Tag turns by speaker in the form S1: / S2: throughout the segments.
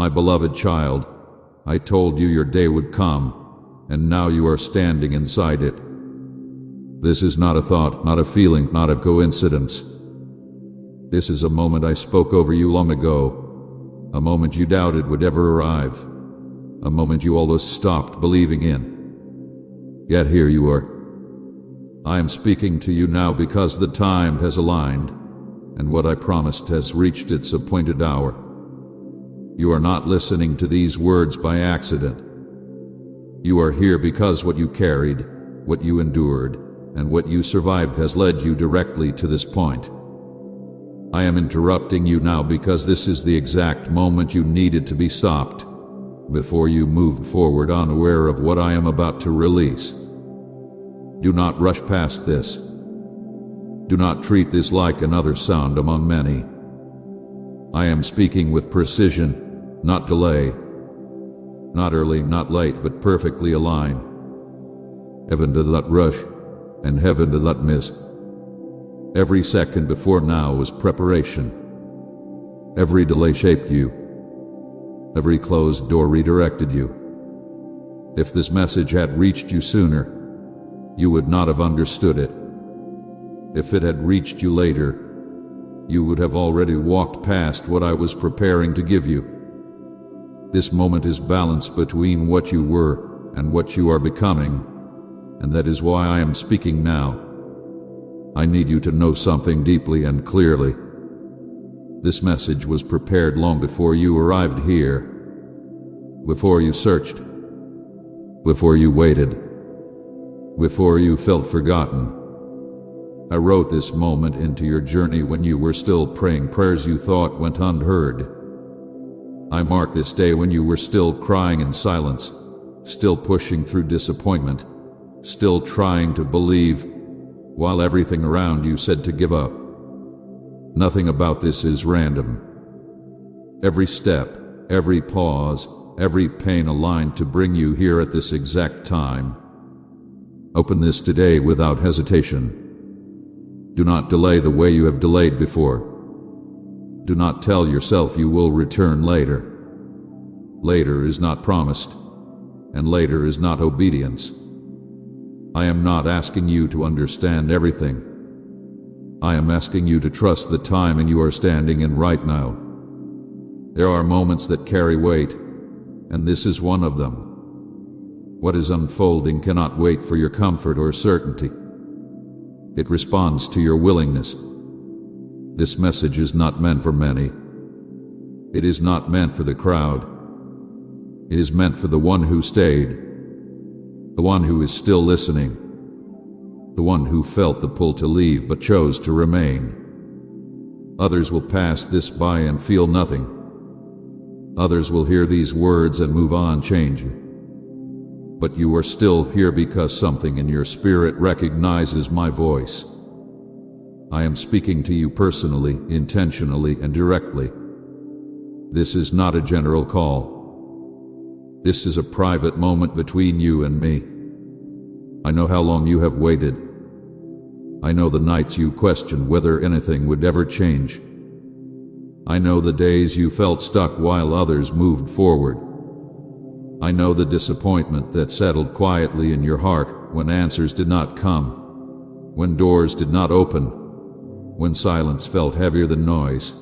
S1: My beloved child, I told you your day would come, and now you are standing inside it. This is not a thought, not a feeling, not a coincidence. This is a moment I spoke over you long ago, a moment you doubted would ever arrive, a moment you almost stopped believing in. Yet here you are. I am speaking to you now because the time has aligned, and what I promised has reached its appointed hour. You are not listening to these words by accident. You are here because what you carried, what you endured, and what you survived has led you directly to this point. I am interrupting you now because this is the exact moment you needed to be stopped, before you moved forward unaware of what I am about to release. Do not rush past this. Do not treat this like another sound among many. I am speaking with precision, not delay. Not early, not late, but perfectly aligned. Heaven did not rush, and heaven did not miss. Every second before now was preparation. Every delay shaped you. Every closed door redirected you. If this message had reached you sooner, you would not have understood it. If it had reached you later, you would have already walked past what I was preparing to give you. This moment is balance between what you were and what you are becoming, and that is why I am speaking now. I need you to know something deeply and clearly. This message was prepared long before you arrived here, before you searched, before you waited, before you felt forgotten. I wrote this moment into your journey when you were still praying prayers you thought went unheard. I marked this day when you were still crying in silence, still pushing through disappointment, still trying to believe, while everything around you said to give up. Nothing about this is random. Every step, every pause, every pain aligned to bring you here at this exact time. Open this today without hesitation. Do not delay the way you have delayed before. Do not tell yourself you will return later. Later is not promised, and later is not obedience. I am not asking you to understand everything. I am asking you to trust the timing you are standing in right now. There are moments that carry weight, and this is one of them. What is unfolding cannot wait for your comfort or certainty. It responds to your willingness. This message is not meant for many. It is not meant for the crowd. It is meant for the one who stayed, the one who is still listening, the one who felt the pull to leave but chose to remain. Others will pass this by and feel nothing. Others will hear these words and move on, changing. But you are still here because something in your spirit recognizes my voice. I am speaking to you personally, intentionally, and directly. This is not a general call. This is a private moment between you and me. I know how long you have waited. I know the nights you questioned whether anything would ever change. I know the days you felt stuck while others moved forward. I know the disappointment that settled quietly in your heart when answers did not come, when doors did not open, when silence felt heavier than noise.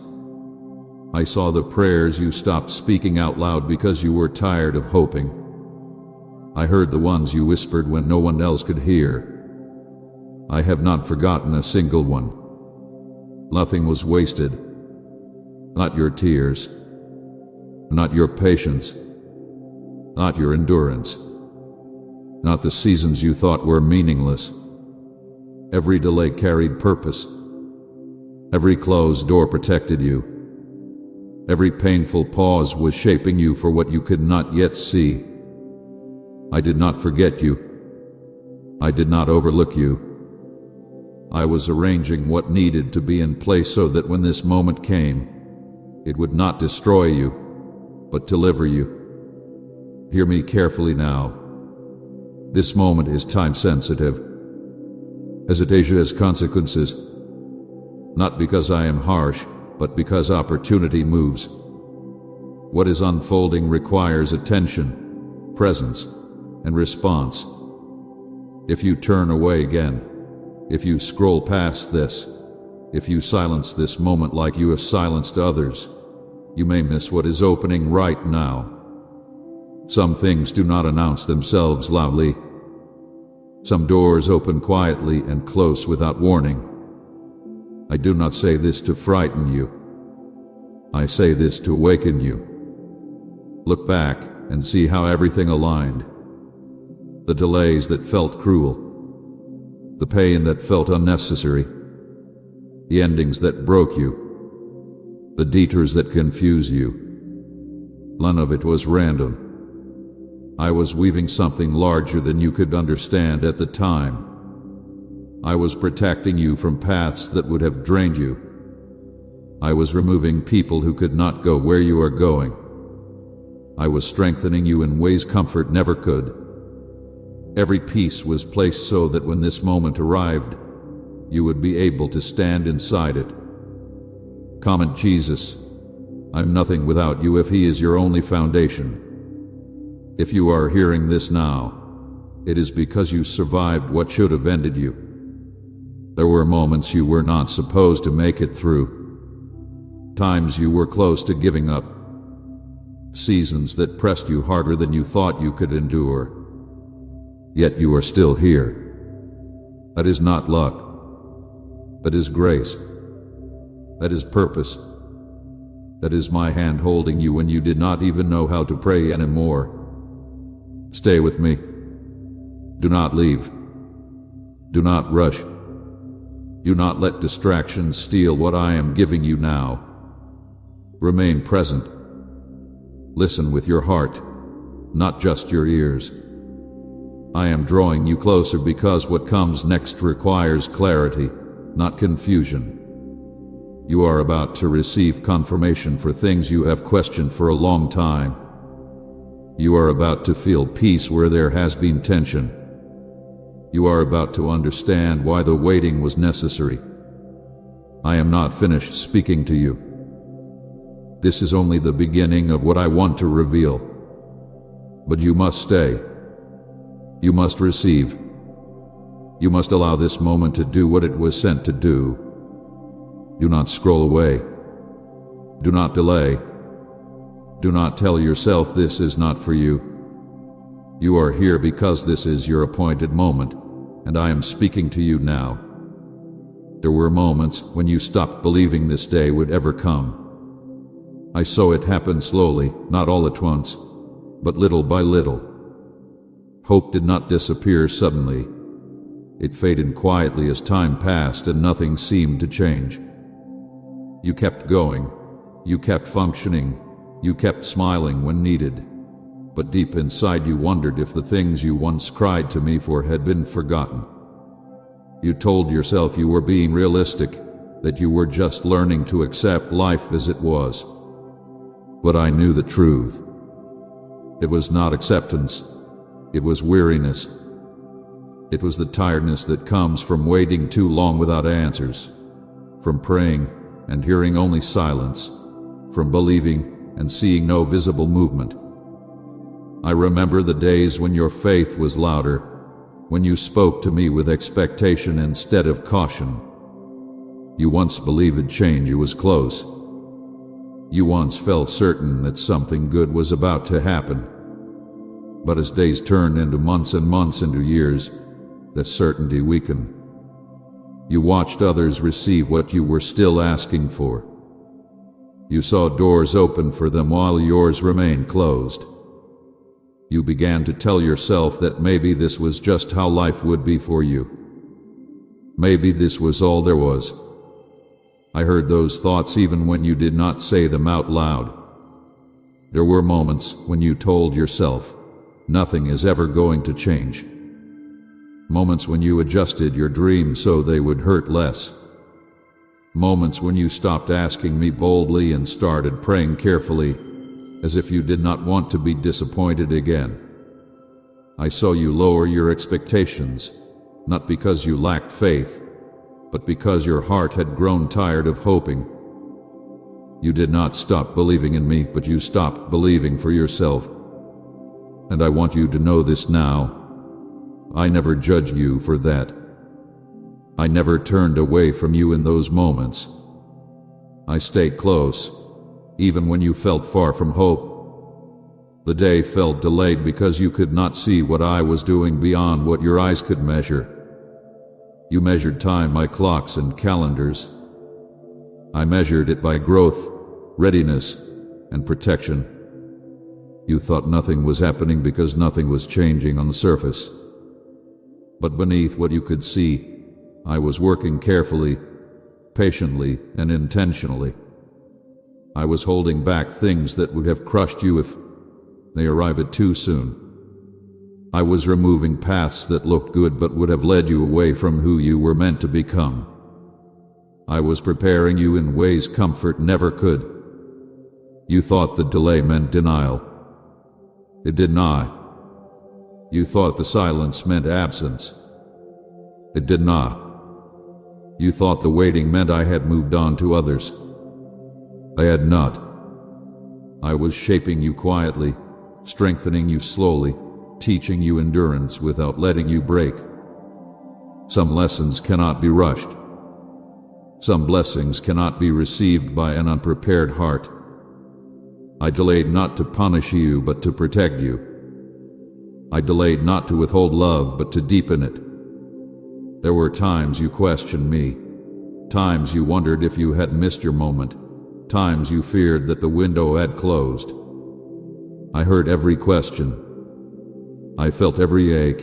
S1: I saw the prayers you stopped speaking out loud because you were tired of hoping. I heard the ones you whispered when no one else could hear. I have not forgotten a single one. Nothing was wasted. Not your tears. Not your patience. Not your endurance. Not the seasons you thought were meaningless. Every delay carried purpose. Every closed door protected you. Every painful pause was shaping you for what you could not yet see. I did not forget you. I did not overlook you. I was arranging what needed to be in place so that when this moment came, it would not destroy you, but deliver you. Hear me carefully now. This moment is time-sensitive. Hesitation has consequences, not because I am harsh, but because opportunity moves. What is unfolding requires attention, presence, and response. If you turn away again, if you scroll past this, if you silence this moment like you have silenced others, you may miss what is opening right now. Some things do not announce themselves loudly. Some doors open quietly and close without warning. I do not say this to frighten you. I say this to awaken you. Look back and see how everything aligned. The delays that felt cruel, the pain that felt unnecessary, the endings that broke you, the detours that confuse you. None of it was random. I was weaving something larger than you could understand at the time. I was protecting you from paths that would have drained you. I was removing people who could not go where you are going. I was strengthening you in ways comfort never could. Every piece was placed so that when this moment arrived, you would be able to stand inside it. Comment Jesus, I'm nothing without you if He is your only foundation. If you are hearing this now, it is because you survived what should have ended you. There were moments you were not supposed to make it through. Times you were close to giving up. Seasons that pressed you harder than you thought you could endure. Yet you are still here. That is not luck. That is grace. That is purpose. That is my hand holding you when you did not even know how to pray anymore. Stay with me. Do not leave. Do not rush. Do not let distractions steal what I am giving you now. Remain present. Listen with your heart, not just your ears. I am drawing you closer because what comes next requires clarity, not confusion. You are about to receive confirmation for things you have questioned for a long time. You are about to feel peace where there has been tension. You are about to understand why the waiting was necessary. I am not finished speaking to you. This is only the beginning of what I want to reveal. But you must stay. You must receive. You must allow this moment to do what it was sent to do. Do not scroll away. Do not delay. Do not tell yourself this is not for you. You are here because this is your appointed moment, and I am speaking to you now. There were moments when you stopped believing this day would ever come. I saw it happen slowly, not all at once, but little by little. Hope did not disappear suddenly. It faded quietly as time passed and nothing seemed to change. You kept going. You kept functioning. You kept smiling when needed. But deep inside you wondered if the things you once cried to me for had been forgotten. You told yourself you were being realistic, that you were just learning to accept life as it was. But I knew the truth. It was not acceptance. It was weariness. It was the tiredness that comes from waiting too long without answers, from praying and hearing only silence, from believing and seeing no visible movement. I remember the days when your faith was louder, when you spoke to me with expectation instead of caution. You once believed change was close. You once felt certain that something good was about to happen. But as days turned into months and months into years, that certainty weakened. You watched others receive what you were still asking for. You saw doors open for them while yours remained closed. You began to tell yourself that maybe this was just how life would be for you. Maybe this was all there was. I heard those thoughts even when you did not say them out loud. There were moments when you told yourself, nothing is ever going to change. Moments when you adjusted your dreams so they would hurt less. Moments when you stopped asking me boldly and started praying carefully, as if you did not want to be disappointed again. I saw you lower your expectations, not because you lacked faith, but because your heart had grown tired of hoping. You did not stop believing in me, but you stopped believing for yourself. And I want you to know this now. I never judge you for that. I never turned away from you in those moments. I stayed close, even when you felt far from hope. The day felt delayed because you could not see what I was doing beyond what your eyes could measure. You measured time by clocks and calendars. I measured it by growth, readiness, and protection. You thought nothing was happening because nothing was changing on the surface. But beneath what you could see, I was working carefully, patiently, and intentionally. I was holding back things that would have crushed you if they arrived too soon. I was removing paths that looked good but would have led you away from who you were meant to become. I was preparing you in ways comfort never could. You thought the delay meant denial. It did not. You thought the silence meant absence. It did not. You thought the waiting meant I had moved on to others. I had not. I was shaping you quietly, strengthening you slowly, teaching you endurance without letting you break. Some lessons cannot be rushed. Some blessings cannot be received by an unprepared heart. I delayed not to punish you, but to protect you. I delayed not to withhold love, but to deepen it. There were times you questioned me, times you wondered if you had missed your moment, times you feared that the window had closed. I heard every question. I felt every ache.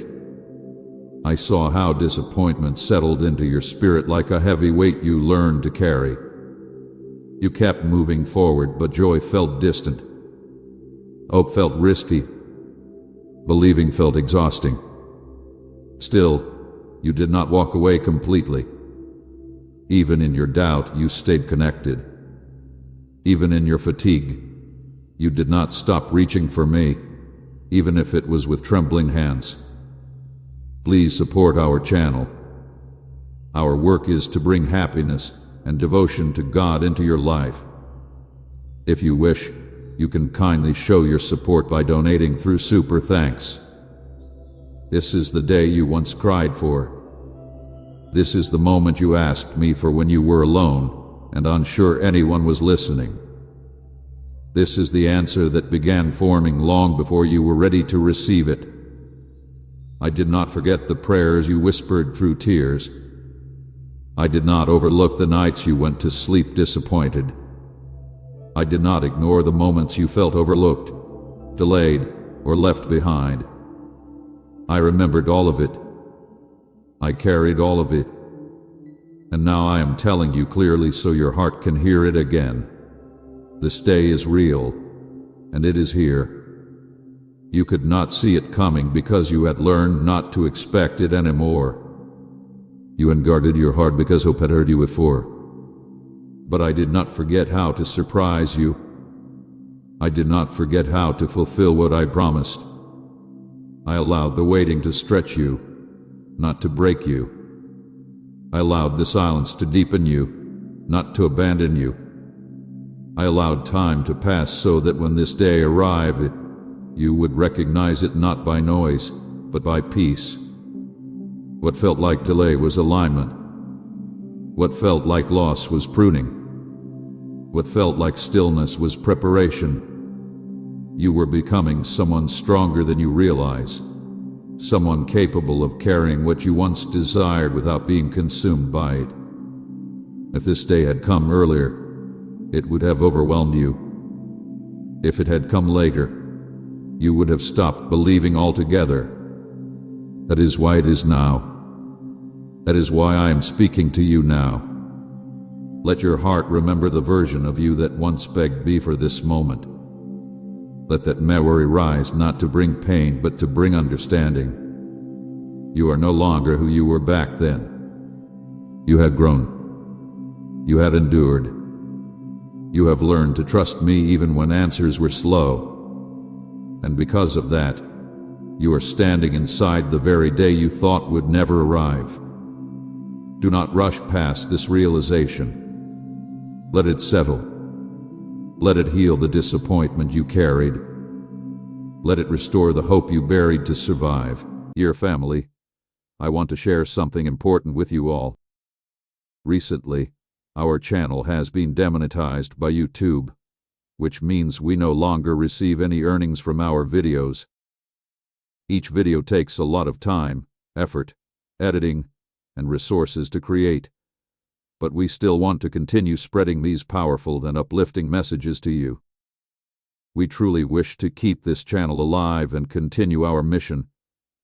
S1: I saw how disappointment settled into your spirit like a heavy weight you learned to carry. You kept moving forward, but joy felt distant. Hope felt risky. Believing felt exhausting. Still, you did not walk away completely. Even in your doubt, you stayed connected. Even in your fatigue, you did not stop reaching for me, even if it was with trembling hands. Please support our channel. Our work is to bring happiness and devotion to God into your life. If you wish, you can kindly show your support by donating through Super Thanks. This is the day you once cried for. This is the moment you asked me for when you were alone and unsure anyone was listening. This is the answer that began forming long before you were ready to receive it. I did not forget the prayers you whispered through tears. I did not overlook the nights you went to sleep disappointed. I did not ignore the moments you felt overlooked, delayed, or left behind. I remembered all of it. I carried all of it. And now I am telling you clearly so your heart can hear it again. This day is real, and it is here. You could not see it coming because you had learned not to expect it anymore. You unguarded your heart because hope had hurt you before. But I did not forget how to surprise you. I did not forget how to fulfill what I promised. I allowed the waiting to stretch you, not to break you. I allowed the silence to deepen you, not to abandon you. I allowed time to pass so that when this day arrived, you would recognize it not by noise, but by peace. What felt like delay was alignment. What felt like loss was pruning. What felt like stillness was preparation. You were becoming someone stronger than you realize. Someone capable of carrying what you once desired without being consumed by it. If this day had come earlier, it would have overwhelmed you. If it had come later, you would have stopped believing altogether. That is why it is now. That is why I am speaking to you now. Let your heart remember the version of you that once begged me for this moment. Let that memory rise not to bring pain but to bring understanding. You are no longer who you were back then. You had grown. You had endured. You have learned to trust me even when answers were slow. And because of that, you are standing inside the very day you thought would never arrive. Do not rush past this realization. Let it settle. Let it heal the disappointment you carried. Let it restore the hope you buried to survive. Dear family, I want to share something important with you all. Recently, our channel has been demonetized by YouTube, which means we no longer receive any earnings from our videos. Each video takes a lot of time, effort, editing, and resources to create, but we still want to continue spreading these powerful and uplifting messages to you. We truly wish to keep this channel alive and continue our mission,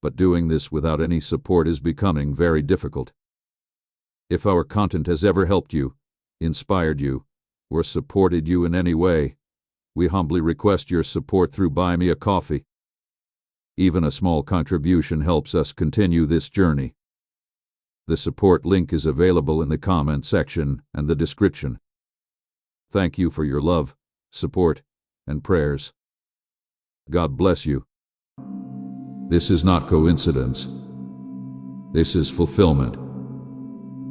S1: but doing this without any support is becoming very difficult. If our content has ever helped you, inspired you, or supported you in any way, we humbly request your support through Buy Me a Coffee. Even a small contribution helps us continue this journey. The support link is available in the comment section and the description. Thank you for your love, support, and prayers. God bless you. This is not coincidence. This is fulfillment.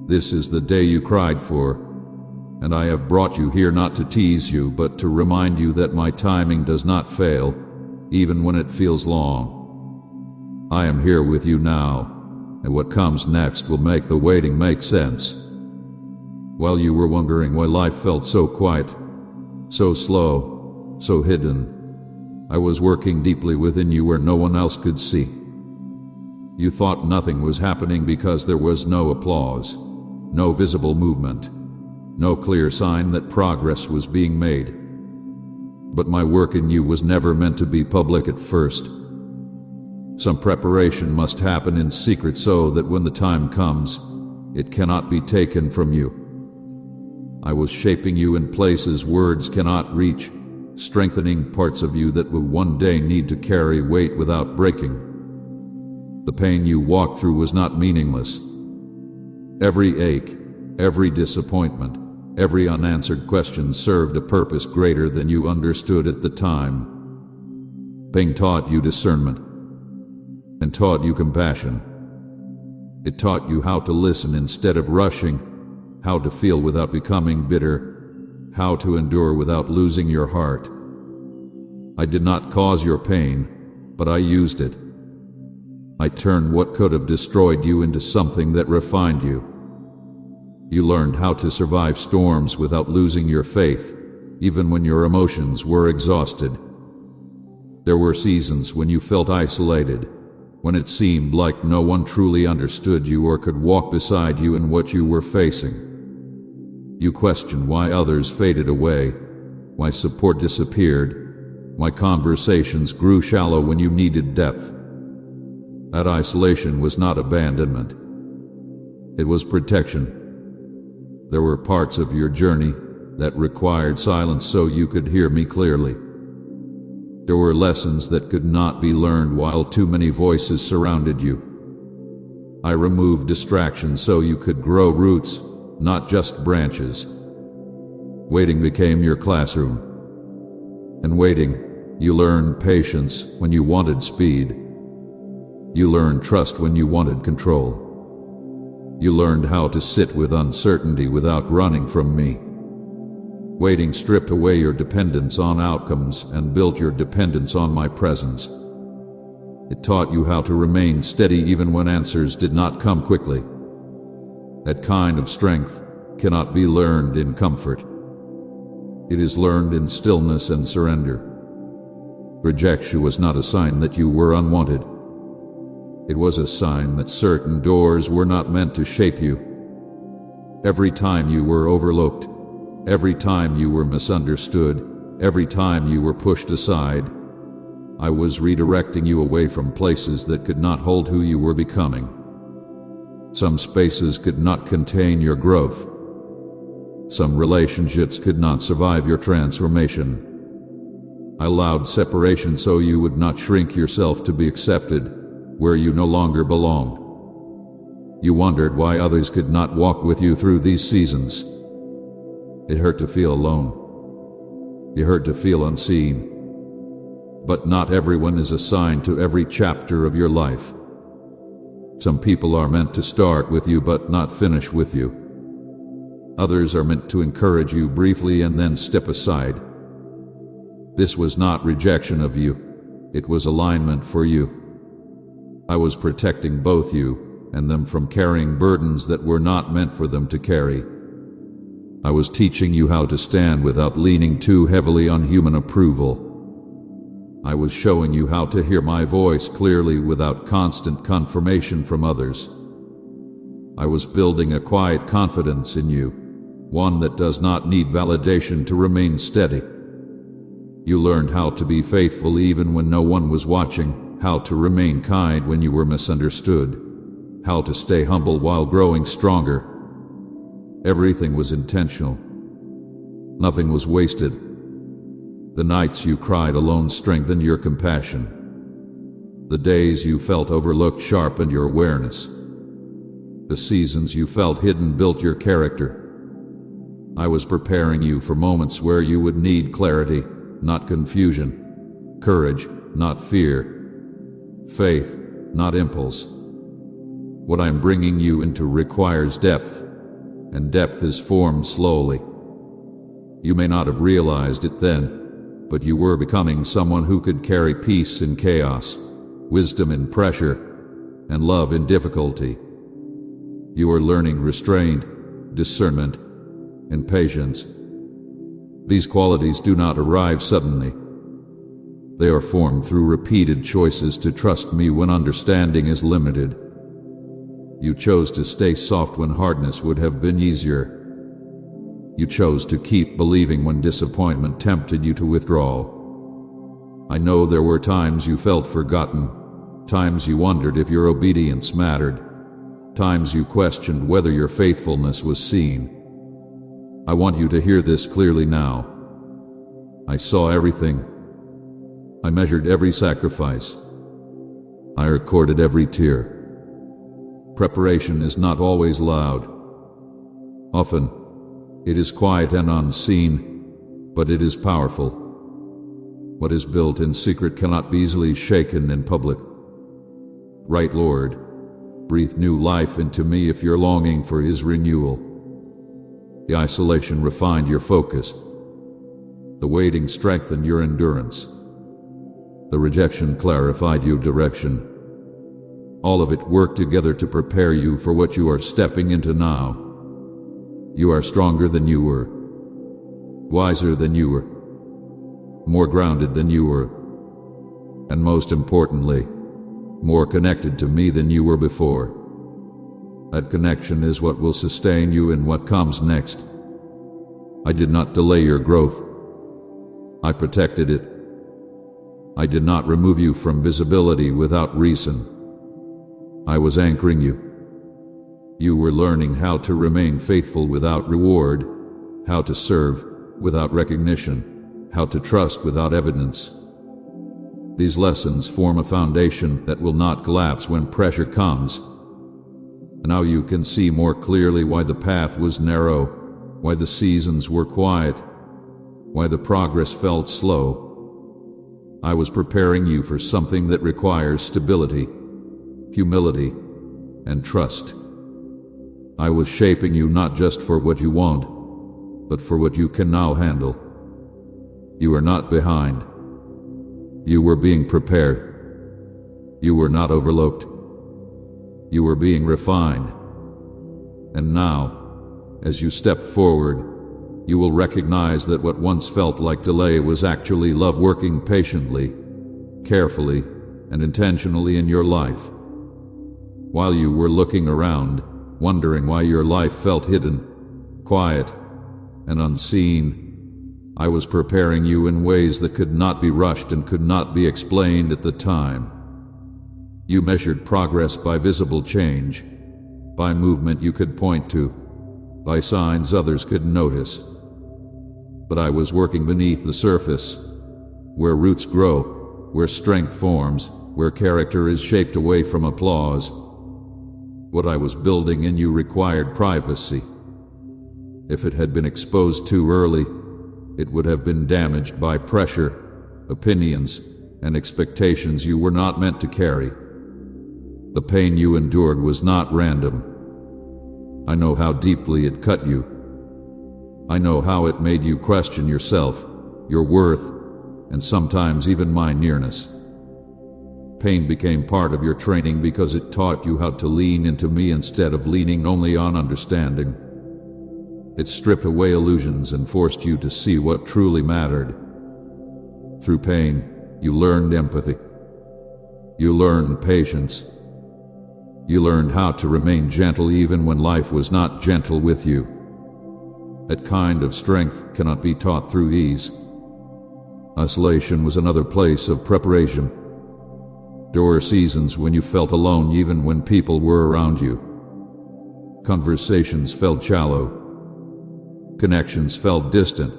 S1: This is the day you cried for, and I have brought you here not to tease you, but to remind you that my timing does not fail, even when it feels long. I am here with you now, and what comes next will make the waiting make sense. While you were wondering why life felt so quiet, so slow, so hidden, I was working deeply within you where no one else could see. You thought nothing was happening because there was no applause, no visible movement, no clear sign that progress was being made. But my work in you was never meant to be public at first. Some preparation must happen in secret so that when the time comes, it cannot be taken from you. I was shaping you in places words cannot reach, strengthening parts of you that will one day need to carry weight without breaking. The pain you walked through was not meaningless. Every ache, every disappointment, every unanswered question served a purpose greater than you understood at the time. Pain taught you discernment and taught you compassion. It taught you how to listen instead of rushing, how to feel without becoming bitter, how to endure without losing your heart. I did not cause your pain, but I used it. I turned what could have destroyed you into something that refined you. You learned how to survive storms without losing your faith, even when your emotions were exhausted. There were seasons when you felt isolated, when it seemed like no one truly understood you or could walk beside you in what you were facing. You questioned why others faded away, why support disappeared, why conversations grew shallow when you needed depth. That isolation was not abandonment. It was protection. There were parts of your journey that required silence so you could hear me clearly. There were lessons that could not be learned while too many voices surrounded you. I removed distractions so you could grow roots, not just branches. Waiting became your classroom. In waiting, you learned patience when you wanted speed. You learned trust when you wanted control. You learned how to sit with uncertainty without running from me. Waiting stripped away your dependence on outcomes and built your dependence on my presence. It taught you how to remain steady even when answers did not come quickly. That kind of strength cannot be learned in comfort. It is learned in stillness and surrender. Rejection was not a sign that you were unwanted. It was a sign that certain doors were not meant to shape you. Every time you were overlooked, every time you were misunderstood, every time you were pushed aside, I was redirecting you away from places that could not hold who you were becoming. Some spaces could not contain your growth. Some relationships could not survive your transformation. I allowed separation so you would not shrink yourself to be accepted where you no longer belonged. You wondered why others could not walk with you through these seasons. It hurt to feel alone. You hurt to feel unseen. But not everyone is assigned to every chapter of your life. Some people are meant to start with you but not finish with you. Others are meant to encourage you briefly and then step aside, This was not rejection of you. It was alignment for you. I was protecting both you and them from carrying burdens that were not meant for them to carry. I was teaching you how to stand without leaning too heavily on human approval. I was showing you how to hear my voice clearly without constant confirmation from others. I was building a quiet confidence in you, one that does not need validation to remain steady. You learned how to be faithful even when no one was watching, how to remain kind when you were misunderstood, how to stay humble while growing stronger. Everything was intentional. Nothing was wasted. The nights you cried alone strengthened your compassion. The days you felt overlooked sharpened your awareness. The seasons you felt hidden built your character. I was preparing you for moments where you would need clarity, not confusion, courage, not fear, faith, not impulse. What I'm bringing you into requires depth, and depth is formed slowly. You may not have realized it then, but you were becoming someone who could carry peace in chaos, wisdom in pressure, and love in difficulty. You are learning restraint, discernment, and patience. These qualities do not arrive suddenly. They are formed through repeated choices to trust me when understanding is limited. You chose to stay soft when hardness would have been easier. You chose to keep believing when disappointment tempted you to withdraw. I know there were times you felt forgotten, times you wondered if your obedience mattered, times you questioned whether your faithfulness was seen. I want you to hear this clearly now. I saw everything. I measured every sacrifice. I recorded every tear. Preparation is not always loud. Often, it is quiet and unseen, but it is powerful. What is built in secret cannot be easily shaken in public. Right, Lord, breathe new life into me if you're longing for His renewal. The isolation refined your focus. The waiting strengthened your endurance. The rejection clarified your direction. All of it worked together to prepare you for what you are stepping into now. You are stronger than you were, wiser than you were, more grounded than you were, and most importantly, more connected to me than you were before. That connection is what will sustain you in what comes next. I did not delay your growth. I protected it. I did not remove you from visibility without reason. I was anchoring you. You were learning how to remain faithful without reward, how to serve without recognition, how to trust without evidence. These lessons form a foundation that will not collapse when pressure comes. Now you can see more clearly why the path was narrow, why the seasons were quiet, why the progress felt slow. I was preparing you for something that requires stability, humility, and trust. I was shaping you not just for what you want, but for what you can now handle. You are not behind. You were being prepared. You were not overlooked. You were being refined. And now, as you step forward, you will recognize that what once felt like delay was actually love working patiently, carefully, and intentionally in your life. While you were looking around, wondering why your life felt hidden, quiet, and unseen, I was preparing you in ways that could not be rushed and could not be explained at the time. You measured progress by visible change, by movement you could point to, by signs others could notice. But I was working beneath the surface, where roots grow, where strength forms, where character is shaped away from applause. What I was building in you required privacy. If it had been exposed too early, it would have been damaged by pressure, opinions, and expectations you were not meant to carry. The pain you endured was not random. I know how deeply it cut you. I know how it made you question yourself, your worth, and sometimes even my nearness. Pain became part of your training because it taught you how to lean into me instead of leaning only on understanding. It stripped away illusions and forced you to see what truly mattered. Through pain, you learned empathy. You learned patience. You learned how to remain gentle even when life was not gentle with you. That kind of strength cannot be taught through ease. Isolation was another place of preparation. There were seasons when you felt alone even when people were around you. Conversations felt shallow. Connections felt distant.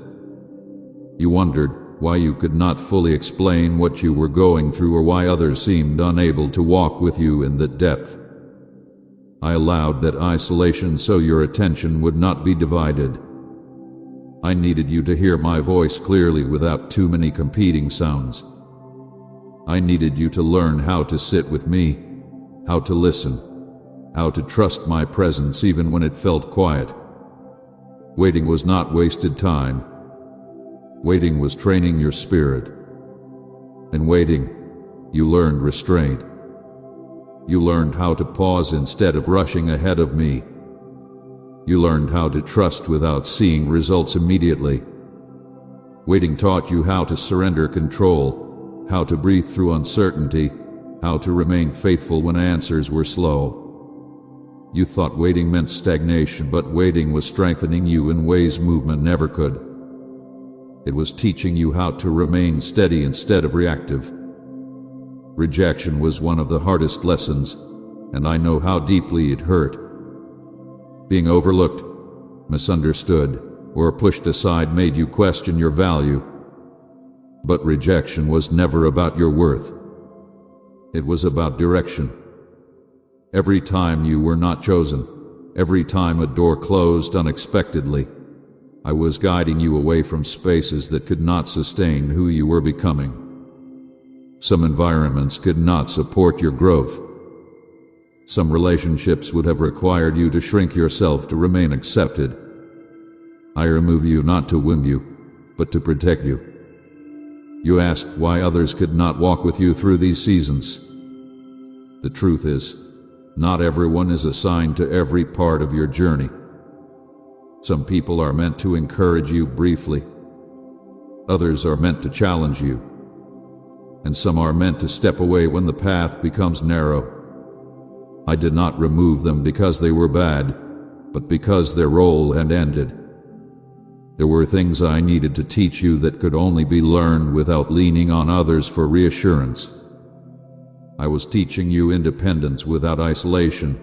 S1: You wondered why you could not fully explain what you were going through or why others seemed unable to walk with you in that depth. I allowed that isolation so your attention would not be divided. I needed you to hear my voice clearly without too many competing sounds. I needed you to learn how to sit with me, how to listen, how to trust my presence even when it felt quiet. Waiting was not wasted time. Waiting was training your spirit. In waiting, you learned restraint. You learned how to pause instead of rushing ahead of me. You learned how to trust without seeing results immediately. Waiting taught you how to surrender control, how to breathe through uncertainty, how to remain faithful when answers were slow. You thought waiting meant stagnation, but waiting was strengthening you in ways movement never could. It was teaching you how to remain steady instead of reactive. Rejection was one of the hardest lessons, and I know how deeply it hurt. Being overlooked, misunderstood, or pushed aside made you question your value. But rejection was never about your worth. It was about direction. Every time you were not chosen, every time a door closed unexpectedly, I was guiding you away from spaces that could not sustain who you were becoming. Some environments could not support your growth. Some relationships would have required you to shrink yourself to remain accepted. I remove you not to win you, but to protect you. You asked why others could not walk with you through these seasons. The truth is, not everyone is assigned to every part of your journey. Some people are meant to encourage you briefly. Others are meant to challenge you. And some are meant to step away when the path becomes narrow. I did not remove them because they were bad, but because their role had ended. There were things I needed to teach you that could only be learned without leaning on others for reassurance. I was teaching you independence without isolation,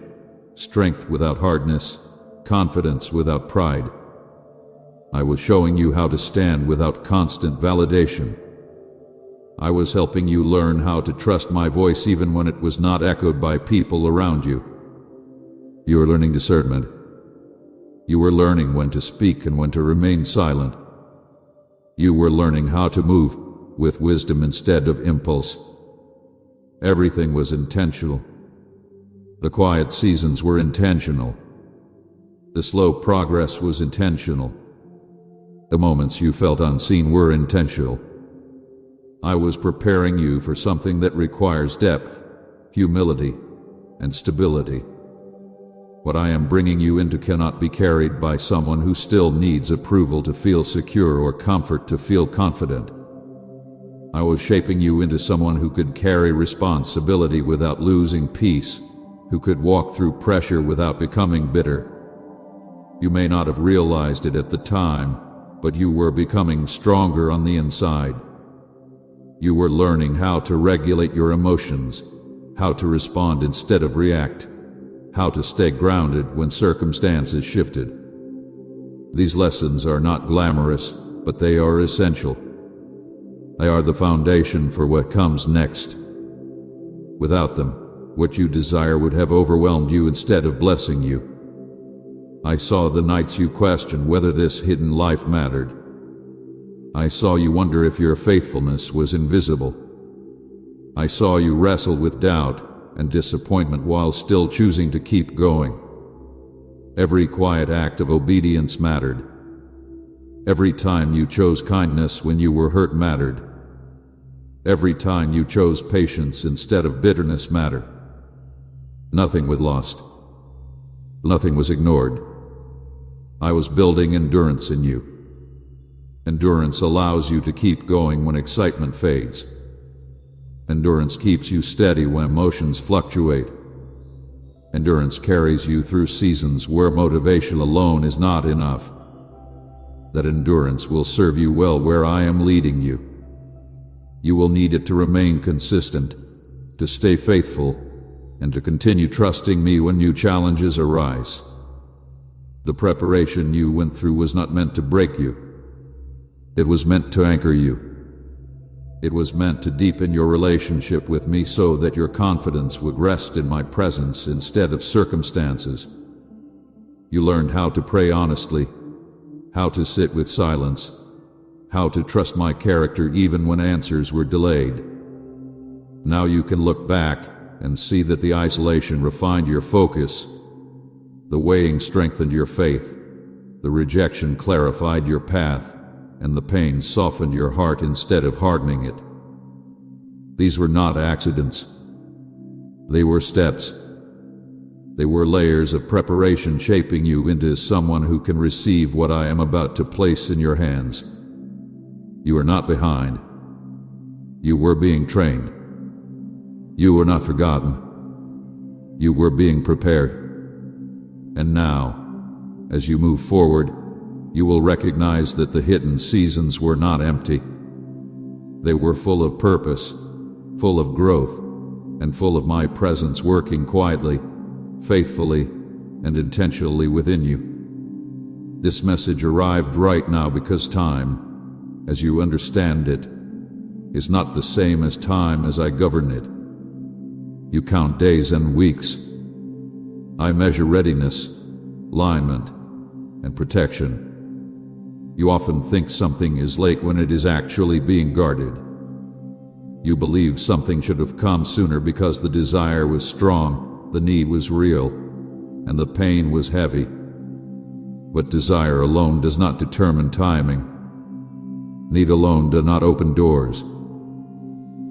S1: strength without hardness, confidence without pride. I was showing you how to stand without constant validation. I was helping you learn how to trust my voice even when it was not echoed by people around you. You were learning discernment. You were learning when to speak and when to remain silent. You were learning how to move with wisdom instead of impulse. Everything was intentional. The quiet seasons were intentional. The slow progress was intentional. The moments you felt unseen were intentional. I was preparing you for something that requires depth, humility, and stability. What I am bringing you into cannot be carried by someone who still needs approval to feel secure or comfort to feel confident. I was shaping you into someone who could carry responsibility without losing peace, who could walk through pressure without becoming bitter. You may not have realized it at the time, but you were becoming stronger on the inside. You were learning how to regulate your emotions, how to respond instead of react, how to stay grounded when circumstances shifted. These lessons are not glamorous, but they are essential. They are the foundation for what comes next. Without them, what you desire would have overwhelmed you instead of blessing you. I saw the nights you questioned whether this hidden life mattered. I saw you wonder if your faithfulness was invisible. I saw you wrestle with doubt and disappointment while still choosing to keep going. Every quiet act of obedience mattered. Every time you chose kindness when you were hurt mattered. Every time you chose patience instead of bitterness mattered. Nothing was lost. Nothing was ignored. I was building endurance in you. Endurance allows you to keep going when excitement fades. Endurance keeps you steady when emotions fluctuate. Endurance carries you through seasons where motivation alone is not enough. That endurance will serve you well where I am leading you. You will need it to remain consistent, to stay faithful, and to continue trusting me when new challenges arise. The preparation you went through was not meant to break you. It was meant to anchor you. It was meant to deepen your relationship with me so that your confidence would rest in my presence instead of circumstances. You learned how to pray honestly, how to sit with silence, how to trust my character even when answers were delayed. Now you can look back and see that the isolation refined your focus, the weighing strengthened your faith, the rejection clarified your path, and the pain softened your heart instead of hardening it. These were not accidents. They were steps. They were layers of preparation shaping you into someone who can receive what I am about to place in your hands. You are not behind. You were being trained. You were not forgotten. You were being prepared. And now, as you move forward, you will recognize that the hidden seasons were not empty. They were full of purpose, full of growth, and full of my presence working quietly, faithfully, and intentionally within you. This message arrived right now because time, as you understand it, is not the same as time as I govern it. You count days and weeks. I measure readiness, alignment, and protection. You often think something is late when it is actually being guarded. You believe something should have come sooner because the desire was strong, the need was real, and the pain was heavy. But desire alone does not determine timing. Need alone does not open doors.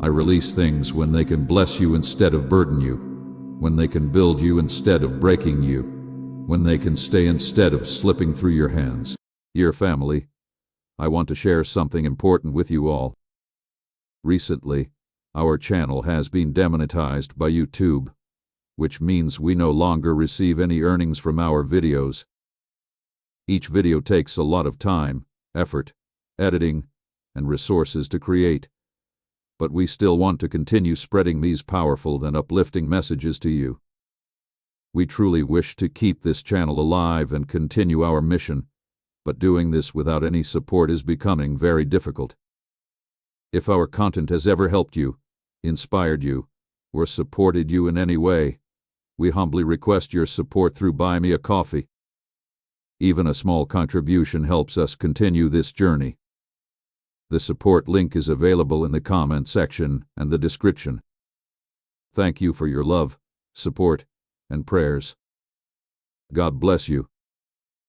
S1: I release things when they can bless you instead of burden you, when they can build you instead of breaking you, when they can stay instead of slipping through your hands. Dear family, I want to share something important with you all. Recently, our channel has been demonetized by YouTube, which means we no longer receive any earnings from our videos. Each video takes a lot of time, effort, editing, and resources to create, but we still want to continue spreading these powerful and uplifting messages to you. We truly wish to keep this channel alive and continue our mission, but doing this without any support is becoming very difficult. If our content has ever helped you, inspired you, or supported you in any way, we humbly request your support through Buy Me a Coffee. Even a small contribution helps us continue this journey. The support link is available in the comment section and the description. Thank you for your love, support, and prayers. God bless you.